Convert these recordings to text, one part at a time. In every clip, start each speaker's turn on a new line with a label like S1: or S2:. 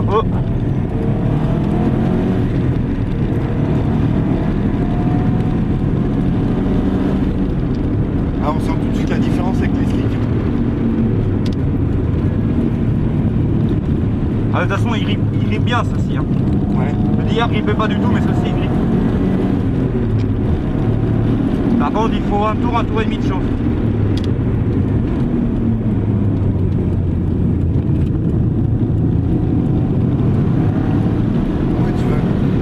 S1: un peu.
S2: Ah, on sent tout de suite la différence avec les slicks.
S1: Ah, de toute façon, il grippe bien ceci. Hein.
S2: Ouais.
S1: D'hier grippait pas du tout, mais ceci il grippe. Par contre, il faut un tour et demi de chauffe.
S2: Ouais,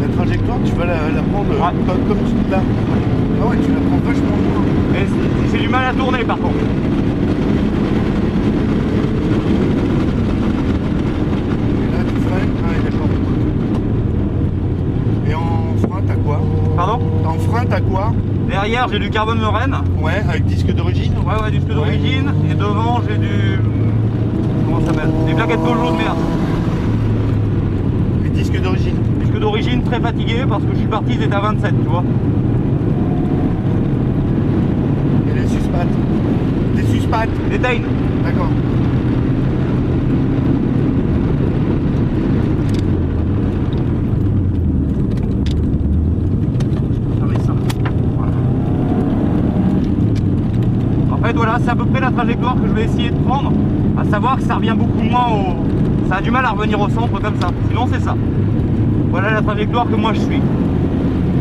S2: la trajectoire, tu vas la prendre comme tu l'as. Ah ouais, tu la prends vachement loin.
S1: Mais j'ai du mal à tourner par contre.
S2: Et là, tu freines. Ah ouais, d'accord. Et en frein, t'as quoi?
S1: Pardon?
S2: En frein, t'as quoi?
S1: Derrière, j'ai du carbone Lorraine.
S2: Ouais, avec disque d'origine.
S1: Ouais, disque d'origine. Et devant, j'ai du... Comment ça s'appelle? Des plaquettes Peugeot de merde.
S2: Les disques d'origine.
S1: Disque d'origine très fatigué parce que je suis parti, ils étaient à 27, tu vois.
S2: Et les suspattes. Des suspattes.
S1: Des Tain.
S2: D'accord.
S1: Voilà, c'est à peu près la trajectoire que je vais essayer de prendre, à savoir que ça revient beaucoup moins au... Ça a du mal à revenir au centre comme ça, sinon c'est ça. Voilà la trajectoire que moi je suis.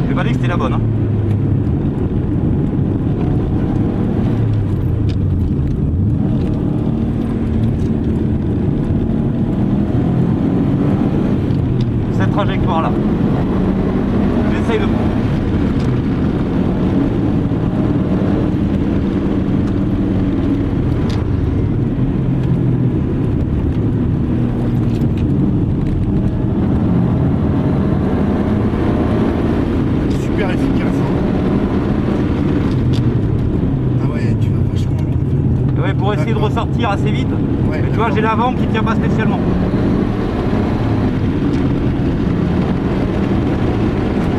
S1: Je vais pas dire que c'était la bonne. Hein. Cette trajectoire-là. J'essaye de prendre. Pour essayer de ressortir assez vite, ouais, mais tu vois j'ai l'avant qui tient pas spécialement.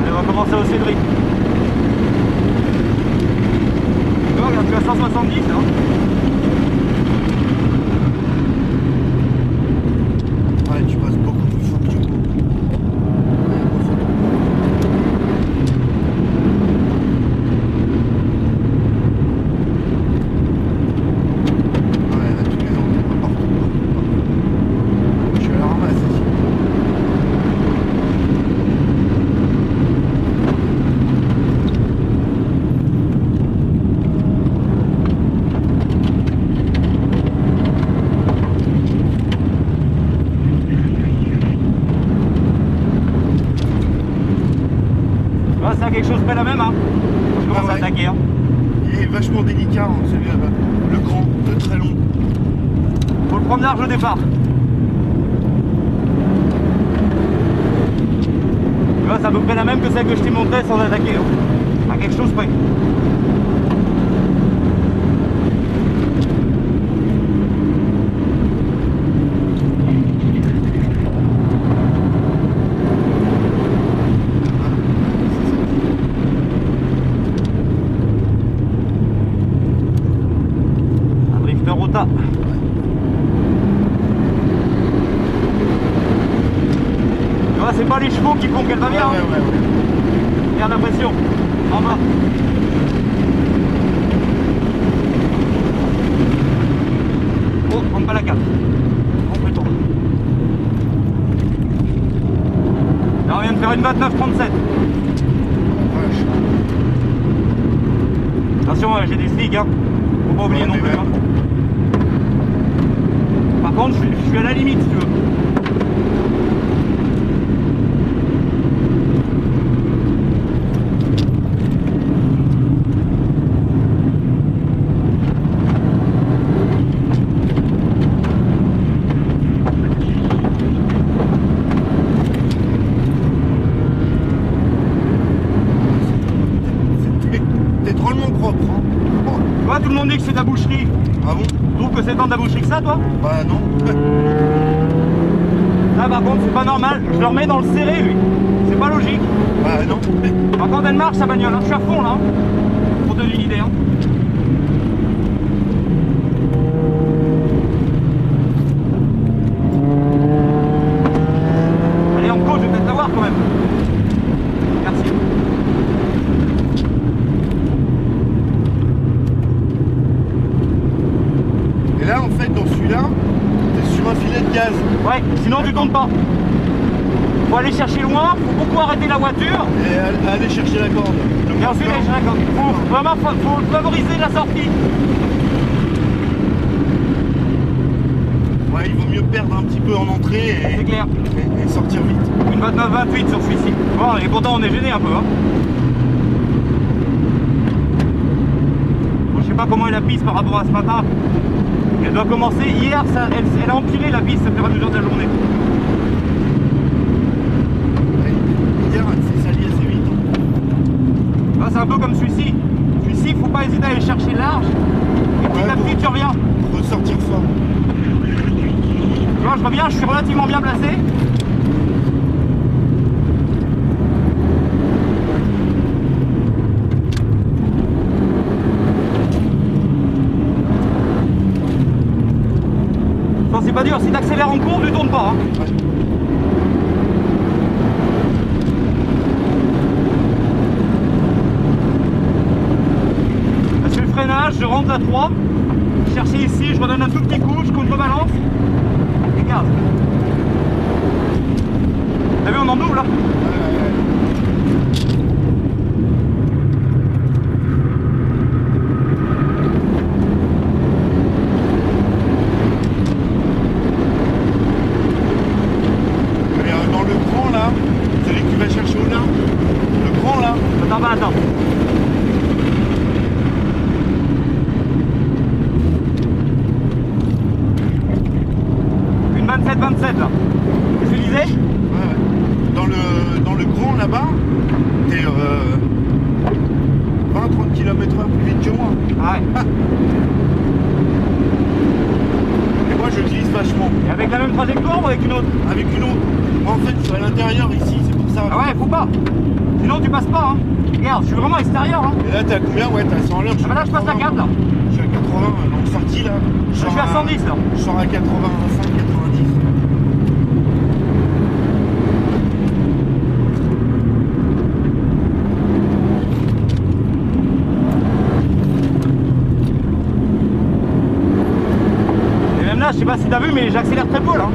S1: On va commencer au Cédric. Tu vois, regarde, tu as 170 hein.
S2: Ouais, tu passes beaucoup plus fort que tu veux.
S1: C'est quelque chose près la même hein. Je commence à attaquer hein.
S2: Il est vachement délicat hein. C'est le grand, le très long.
S1: Faut le prendre large au départ. Tu vois c'est à peu près la même que celle que je t'ai montrée sans attaquer hein. À quelque chose près. Rota. Tu vois, c'est pas les chevaux qui font qu'elle va bien.
S2: Ouais.
S1: Regarde la pression. En bas. Oh, prends pas la carte. Complètement. Là, on vient de faire une 29-37. Attention, j'ai des slicks, hein. Faut pas oublier non plus. Hein. Par contre, je suis à la limite, si tu veux.
S2: T'es drôlement propre. Hein.
S1: Toi, tout le monde dit que c'est de la boucherie.
S2: Ah bon?
S1: Tu trouves que c'est tant de la boucherie que ça, toi?
S2: Bah non.
S1: Là, par contre, c'est pas normal. Je le remets dans le serré, lui. C'est pas logique.
S2: Bah non.
S1: Par contre, elle marche, sa bagnole. Hein. Je suis à fond, là. Pour te donner une idée. Hein.
S2: là, en fait, dans celui-là, t'es sur un filet de gaz.
S1: Ouais, sinon tu tournes pas. Faut aller chercher loin, faut beaucoup arrêter la voiture.
S2: Et aller chercher la corde.
S1: Et ensuite aller chercher la corde. Faut favoriser la sortie.
S2: Ouais, il vaut mieux perdre un petit peu en entrée
S1: C'est clair.
S2: et sortir vite.
S1: Une 29-28 sur celui-ci. Bon, et pourtant on est gêné un peu. Hein. Bon, je sais pas comment est la piste par rapport à ce matin. Elle doit commencer. Hier, elle a empiré la piste au fur et à mesure de la journée.
S2: Hier, elle s'est salie assez vite.
S1: Ah, c'est un peu comme celui-ci. Celui-ci, il faut pas hésiter à aller chercher large. Et petit à petit, tu reviens.
S2: Ressortir fort.
S1: Tu vois, je reviens, je suis relativement bien placé. Ça, c'est pas dur. Si tu accélères en cours, tu tournes pas. Hein.
S2: Ouais.
S1: Je fais le freinage, je rentre à 3. Chercher ici, je redonne un tout petit coup, je contrebalance. Et gaz. T'as vu, on en double là.
S2: Dans le grand là, celui que tu vas chercher au large, le grand là.
S1: Attends. Une 27-27 là. Qu'est-ce que tu disais?
S2: Ouais. Dans le grand là-bas, t'es 20-30 km/h plus vite que moi.
S1: Ouais.
S2: Et moi je glisse vachement.
S1: Et avec la même trajectoire ou avec une autre?
S2: Avec une autre. Moi en fait je suis à l'intérieur ici, c'est pour ça.
S1: Ah ouais, faut pas. Sinon tu passes pas. Hein. Regarde, je suis vraiment extérieur. Hein.
S2: Et là t'es à combien? Ouais, t'es à 100 à l'heure.
S1: Ah bah là je passe la 4 là.
S2: Je suis à 80, donc sortie là.
S1: Je suis à 110 là.
S2: Je sors à 85, 90.
S1: Et même là, je sais pas si t'as vu, mais j'accélère très peu là.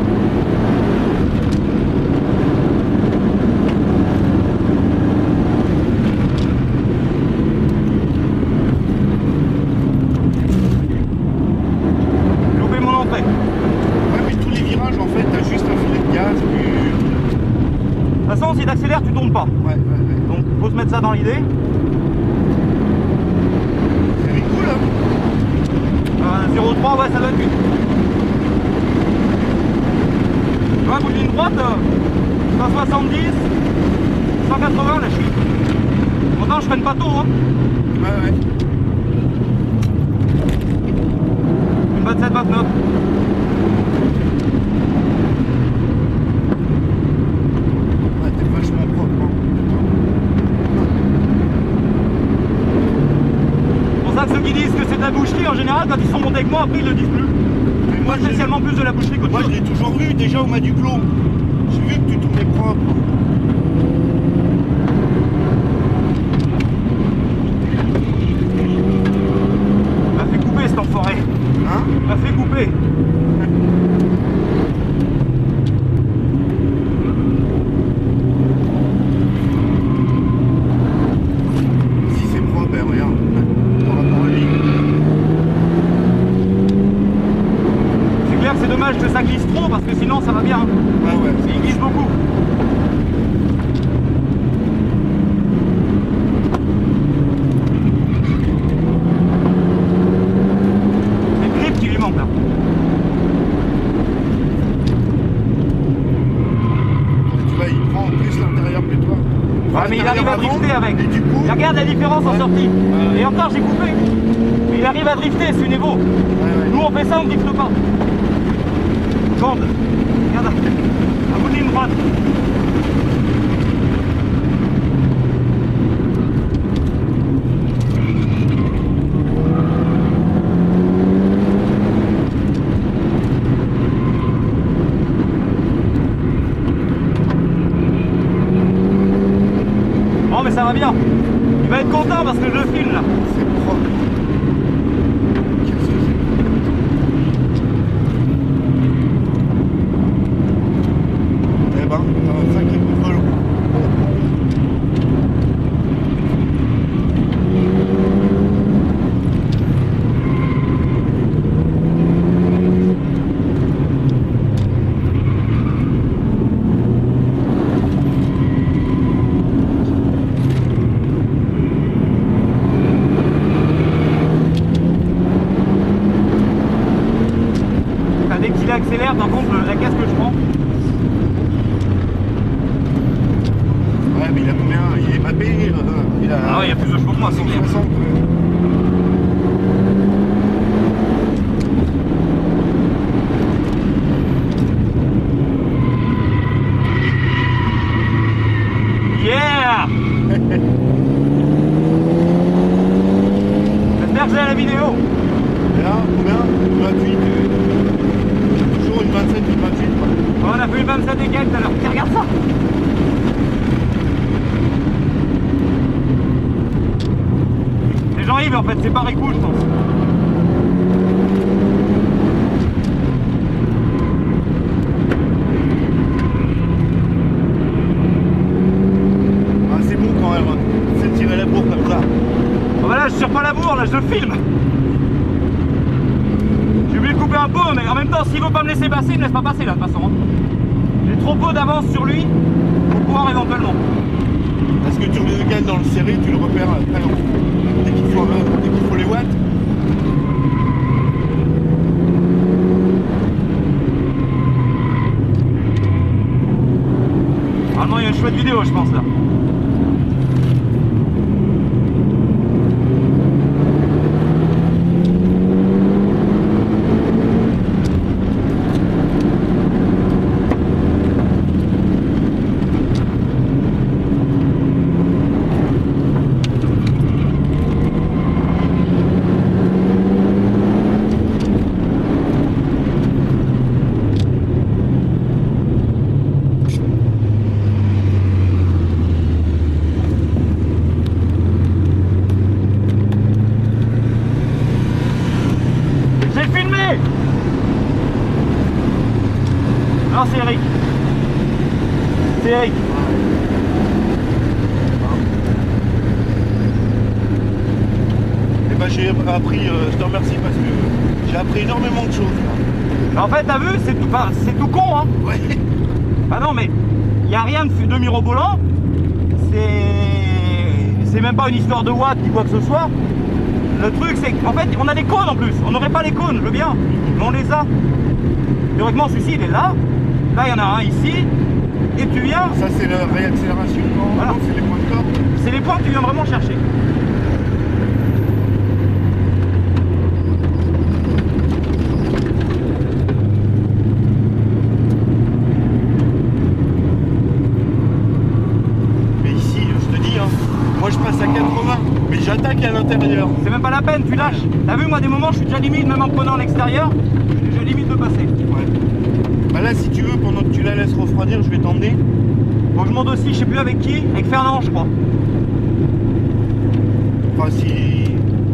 S1: Loupé mon entrée.
S2: Ouais, mais tous les virages en fait, t'as juste un filet de gaz.
S1: De toute façon, si t'accélères, tu tournes pas.
S2: Ouais.
S1: Donc faut se mettre ça dans l'idée.
S2: C'est cool hein.
S1: 0,3, ouais, ça doit être vite. Tu vois, bout d'une droite, 170, 180, là je suis. Pourtant, je freine pas tôt. Hein.
S2: Ouais.
S1: Une 27-29.
S2: Ouais, t'es vachement propre. Hein.
S1: C'est pour ça que ceux qui disent que c'est de la boucherie, en général, quand ils sont montés avec moi, après ils le disent plus.
S2: Mais
S1: Moi, spécialement plus de la boucherie qu'autre
S2: Moi
S1: chose.
S2: je l'ai toujours vu déjà au Mas du Clos. J'ai vu que tu tournais propre.
S1: M'a fait couper cet enfoiré.
S2: Hein?
S1: M'a fait couper.
S2: Si c'est propre, ben regarde. Par rapport à lui.
S1: C'est clair que c'est dommage que ça glisse trop parce que sinon ça va bien. Hein.
S2: Ouais.
S1: Il glisse beaucoup. C'est le grip qui lui manque là.
S2: Tu vois, il prend en plus l'intérieur que toi.
S1: Ouais, mais il arrive à drifter avec.
S2: Et du coup,
S1: Et regarde la différence en sortie.
S2: Ouais.
S1: Et encore j'ai coupé. Mais il arrive à drifter, c'est une Evo. Nous on fait ça, on ne drifte pas. Bande. Regarde. À bout de ligne droite. Bon mais ça va bien. Il va être content parce que je le filme là.
S2: c'est propre. Qu'est-ce que c'est?
S1: j'accélère, par contre, la caisse que je prends.
S2: Ouais, mais il a combien? Il est mappé, il a...
S1: Ah ouais, il y a plus de chevaux que moi, c'est clair.
S2: 60,
S1: Yeah! J'espère que j'ai la vidéo.
S2: Et là, combien? 28. Toujours une 27, une 28.
S1: On a fait une 27 et quelques tout à l'heure. Tiens, regarde ça. C'est Jean-Yves en fait, c'est pas Rico, je pense.
S2: Ah, c'est bon quand même. C'est tirer la bourre comme ça.
S1: Oh bah là, je tire pas la bourre, là, je le filme. J'ai oublié de couper un peu, mais en même temps, s'il veut pas me laisser passer, il me laisse pas passer là, de toute façon. J'ai trop peu d'avance sur lui pour pouvoir éventuellement.
S2: Parce que tu le gagnes dans le serré, tu le repères très long. Dès qu'il faut les watts.
S1: Normalement, il y a une chouette vidéo, je pense là. J'ai filmé! Non, c'est Eric. C'est Eric.
S2: Et bah j'ai appris, je te remercie parce que j'ai appris énormément de choses.
S1: En fait, t'as vu, c'est tout con, hein?
S2: Ouais.
S1: Bah non, mais il n'y a rien de mirobolant. C'est même pas une histoire de watts ni quoi que ce soit. Le truc, c'est qu'en fait, on a des cônes en plus. On n'aurait pas les cônes, je veux bien, mais on les a. Théoriquement, celui-ci, il est là. Là, il y en a un ici. Et tu viens.
S2: Ça, c'est la réaccélération.
S1: Voilà.
S2: C'est les points de corde.
S1: C'est les points que tu viens vraiment chercher.
S2: Mais ici, je te dis, hein, moi je passe à 80, mais j'attaque à l'intérieur.
S1: C'est même pas la peine, tu lâches. T'as vu, moi, des moments, je suis déjà limite, même en prenant l'extérieur, je suis déjà limite de passer.
S2: Ouais. Bah là, si tu veux, pendant que tu la laisses refroidir, je vais t'emmener.
S1: Bon, je monte aussi, je sais plus avec qui, avec Fernand, je crois.
S2: Enfin, si...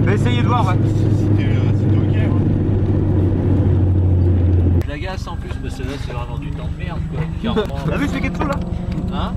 S1: Je vais essayer de voir, ouais.
S2: Si t'es ok. Hein.
S3: Je l'agace en plus, parce que là c'est vraiment du temps de merde quoi.
S1: T'as vu ce Ketsu là?
S3: Hein?